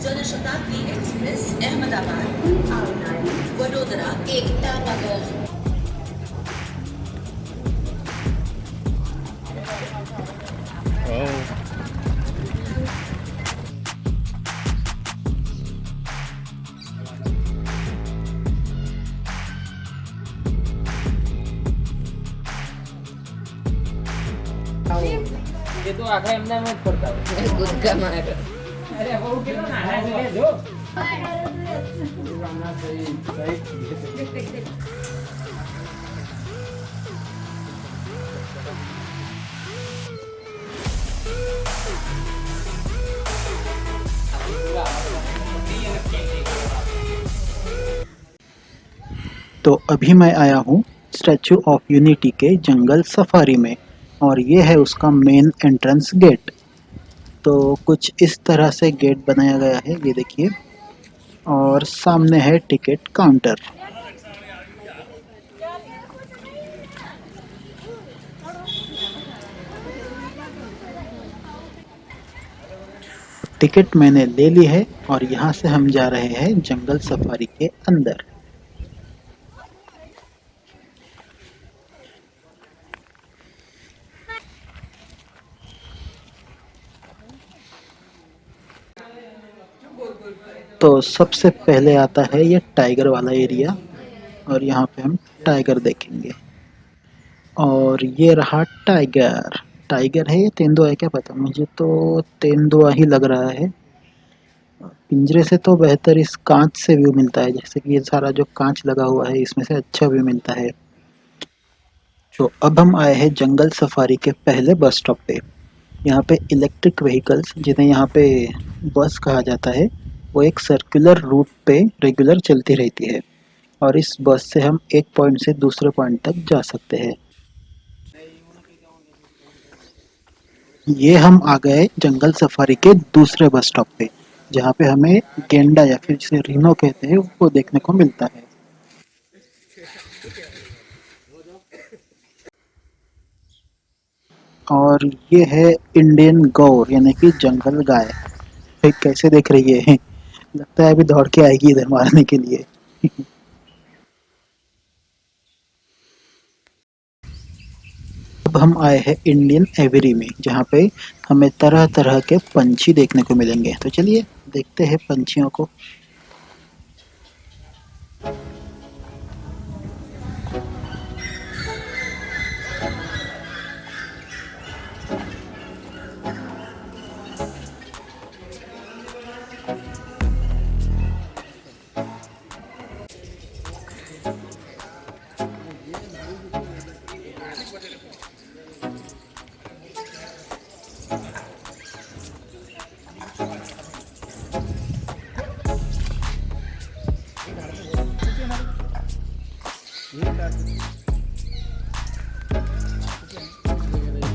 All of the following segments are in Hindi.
जनशताब्दी एक्सप्रेस अहमदाबाद आवनानी वडोदरा एकता नगर। ये तो आखा अहमदाबाद पड़ता है गुदका मार अरे वो कितना नाला है जो राना सही सही तो अभी मैं आया हूँ स्टैचू ऑफ यूनिटी के जंगल सफारी में और ये है उसका मेन एंट्रेंस गेट। तो कुछ इस तरह से गेट बनाया गया है, ये देखिए, और सामने है टिकट काउंटर। टिकट मैंने ले ली है और यहाँ से हम जा रहे हैं जंगल सफारी के अंदर। तो सबसे पहले आता है ये टाइगर वाला एरिया और यहाँ पे हम टाइगर देखेंगे। और ये रहा टाइगर। टाइगर है या तेंदुआ है क्या पता, मुझे तो तेंदुआ ही लग रहा है। पिंजरे से तो बेहतर इस कांच से व्यू मिलता है, जैसे कि ये सारा जो कांच लगा हुआ है इसमें से अच्छा व्यू मिलता है। तो अब हम आए हैं जंगल सफारी के पहले बस स्टॉप पे। यहाँ पे इलेक्ट्रिक व्हीकल्स, जिन्हें यहाँ पे बस कहा जाता है, वो एक सर्कुलर रूट पे रेगुलर चलती रहती है और इस बस से हम एक पॉइंट से दूसरे पॉइंट तक जा सकते हैं। ये हम आ गए जंगल सफारी के दूसरे बस स्टॉप पे, जहाँ पे हमें गेंडा या फिर जिसे रीनो कहते हैं वो देखने को मिलता है। और ये है इंडियन गौर यानी कि जंगल गाय। कैसे देख रही है, लगता है अभी दौड़ के आएगी इधर मारने के लिए। अब हम आए हैं इंडियन एवरी में, जहाँ पे हमें तरह तरह के पंछी देखने को मिलेंगे। तो चलिए देखते हैं पंछियों को।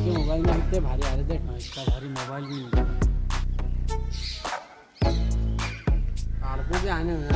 मोबाइल में इतने भारी आ रहे, देखना इसका भारी मोबाइल भी नहीं भी आने में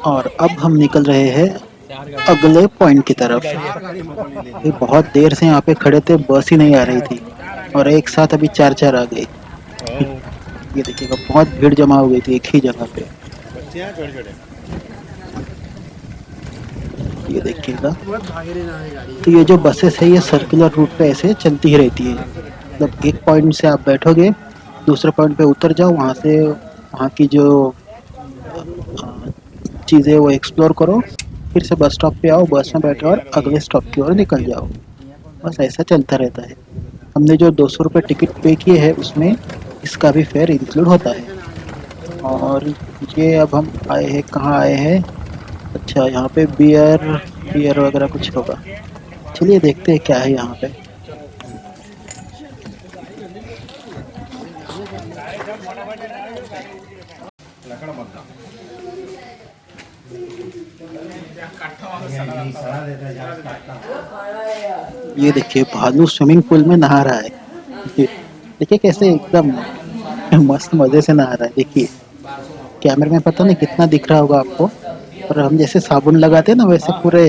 और अब हम निकल रहे हैं अगले पॉइंट की तरफ। ये बहुत देर से यहाँ पे खड़े थे, बस ही नहीं आ रही थी और एक साथ अभी चार आ गई। ये देखिएगा बहुत भीड़ जमा हो गई थी एक ही जगह पे। ये देखिएगा, तो ये जो बसेस है ये सर्कुलर रूट पे ऐसे चलती ही रहती है। मतलब एक पॉइंट से आप बैठोगे, दूसरे पॉइंट पे उतर जाओ, वहाँ से वहाँ की जो चीज़ें वो एक्सप्लोर करो, फिर से बस स्टॉप पे आओ, बस में बैठो और अगले स्टॉप की ओर निकल जाओ। बस ऐसा चलता रहता है। हमने जो 200 रुपये टिकट पे किए है उसमें इसका भी फेयर इंक्लूड होता है। और ये अब हम आए हैं, कहाँ आए हैं? अच्छा, यहाँ पे बियर वगैरह कुछ होगा। चलिए देखते हैं क्या है यहाँ पे। ये देखिए भालू स्विमिंग पूल में नहा रहा है। देखिए कैसे एकदम मस्त मजे से नहा रहा है। देखिए कैमरे में पता नहीं कितना दिख रहा होगा आपको, पर हम जैसे साबुन लगाते हैं ना वैसे पूरे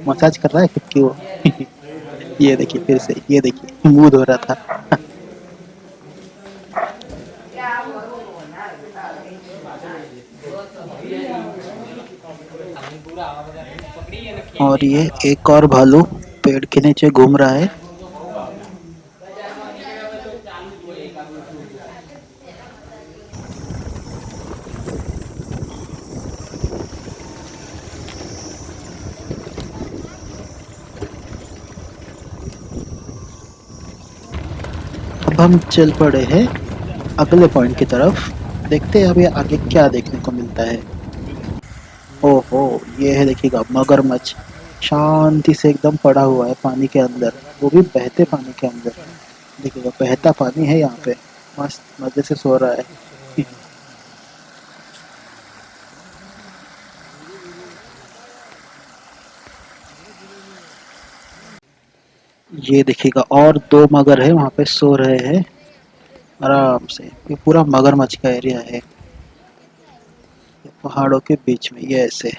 मसाज कर रहा है खुद की वो। ये देखिए फिर से, ये देखिए मुंह धो रहा था। और ये एक और भालू पेड़ के नीचे घूम रहा है। अब हम चल पड़े हैं अगले पॉइंट की तरफ। देखते हैं अभी आगे क्या देखने को मिलता है। ओहो, ये है देखिएगा मगरमच्छ, शांति से एकदम पड़ा हुआ है पानी के अंदर, वो भी बहते पानी के अंदर। देखिएगा बहता पानी है यहाँ पे, मस्त मजे से सो रहा है। ये देखिएगा और दो मगर है वहाँ पे सो रहे हैं आराम से। ये पूरा मगरमच्छ का एरिया है, पहाड़ों के बीच में ये ऐसे।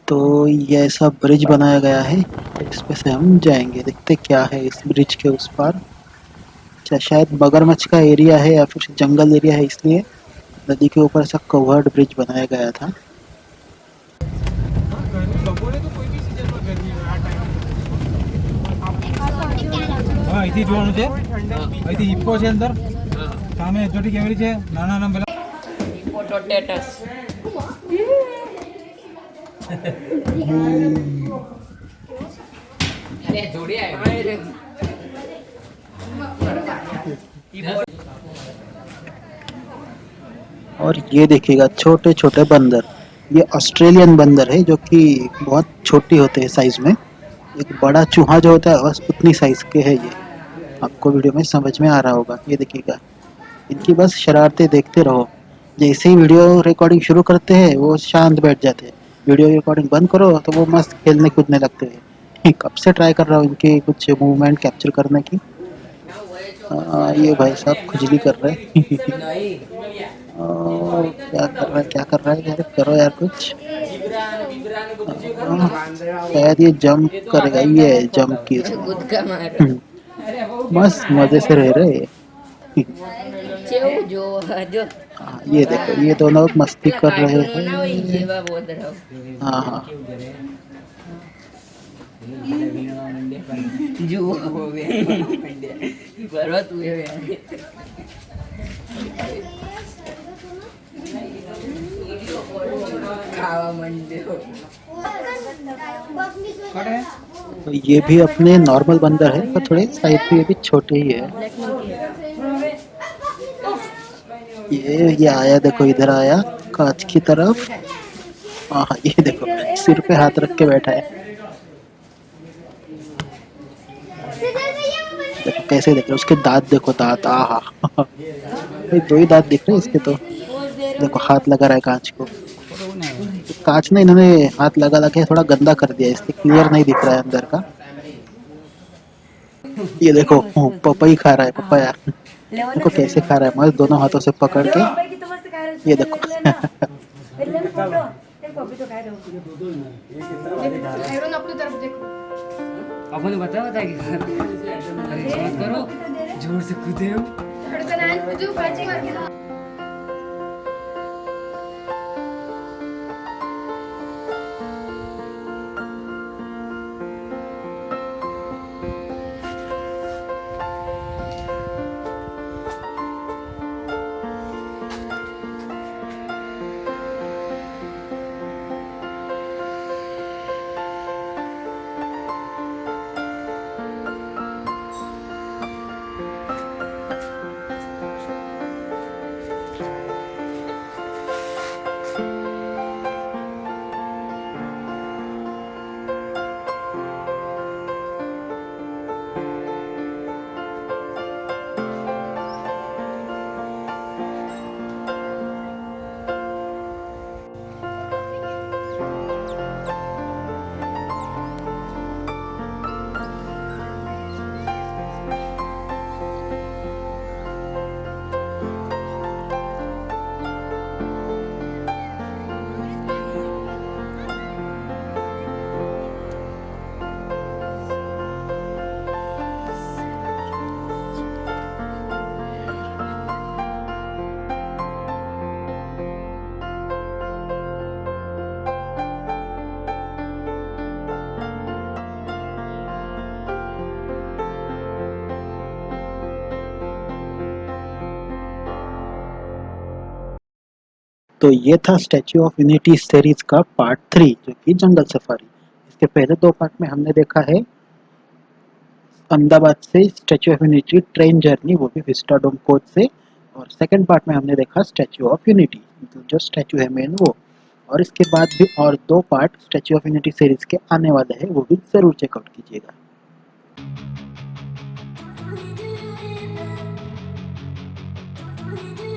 तो ये ऐसा ब्रिज बनाया गया है, इस पे से हम जाएंगे। देखते क्या है इस ब्रिज के उस पार। अच्छा, शायद मगरमच्छ का एरिया है या फिर जंगल एरिया है, इसलिए नदी के ऊपर ऐसा कवर्ड ब्रिज बनाया गया था। અહીંથી જોવાનું છે, અહીંથી હિપ્પો છે અંદર, સામે એક્ઝોટિક કેમેરી છે, નાના નાના પેલા Hippothotatus. અરે જોડી આવ્યો. और ये देखिएगा छोटे छोटे बंदर, ये ऑस्ट्रेलियन बंदर है जो कि बहुत छोटी होते हैं साइज में। एक बड़ा चूहा जो होता है बस उतनी साइज के है ये। आपको वीडियो में समझ में आ रहा होगा। ये देखिएगा, इनकी बस शरारतें देखते रहो। जैसे ही वीडियो रिकॉर्डिंग शुरू करते हैं वो शांत बैठ जाते हैं, वीडियो रिकॉर्डिंग बंद करो तो वो मस्त खेलने कूदने लगते हैं। कब से ट्राई कर रहा हूँ इनके कुछ मूवमेंट कैप्चर करने की। ये भाई साहब खुजली कर रहे हैं। क्या कर रहा है यार, करो यार कुछ। शायद ये जंप करेगा, ये जंप की કૂદકા મારો. मस्त मजे से रह रहे हैं। કેવું જો જો ये देखो ये दोनों मस्ती कर रहे કાર્ટૂન ના હોય हैं। જેવા બોધરાવ. हाँ हाँ, જુઓ બરો તું હવે ખાવા માંડ્યો. तो ये भी अपने नॉर्मल बंदर है पर थोड़े साइज पे ये भी छोटे ही है। ये आया, देखो इधर आया कांच की तरफ। हाँ ये देखो सिर पे हाथ रख के बैठा है। देखो कैसे देख रहे, उसके दांत देखो, दांत आहा। दो ही दांत दिख रहे हैं इसके तो। देखो हाथ लगा रहा है कांच को। कांच ने इन्होंने हाथ लगा लगा थोड़ा गंदा कर दिया, इसलिए क्लियर नहीं दिख रहा है अंदर का। ये देखो पपई खा रहा है, पपाया। देखो कैसे खा रहा है, मस्त दोनों हाथों से पकड़ के। ये देखो आयरन अपनी तरफ देखो। अपन बता कि अरे मत करो, जोर से कूदे हो। धड़कन आए तुझे पाँच मार के। तो ये था स्टैच्यू ऑफ यूनिटी सीरीज का पार्ट 3 जो कि जंगल सफारी। इसके पहले 2 पार्ट में हमने देखा है अहमदाबाद से statue of unity train journey, वो भी विस्टाडोम कोच से, और सेकंड पार्ट में हमने देखा स्टैच्यू ऑफ यूनिटी, जो स्टैच्यू है मेन वो। और इसके बाद भी और 2 part statue of unity series के आने वाले हैं, वो भी ज़रूर चेकआउट कीजिएगा। What do you do?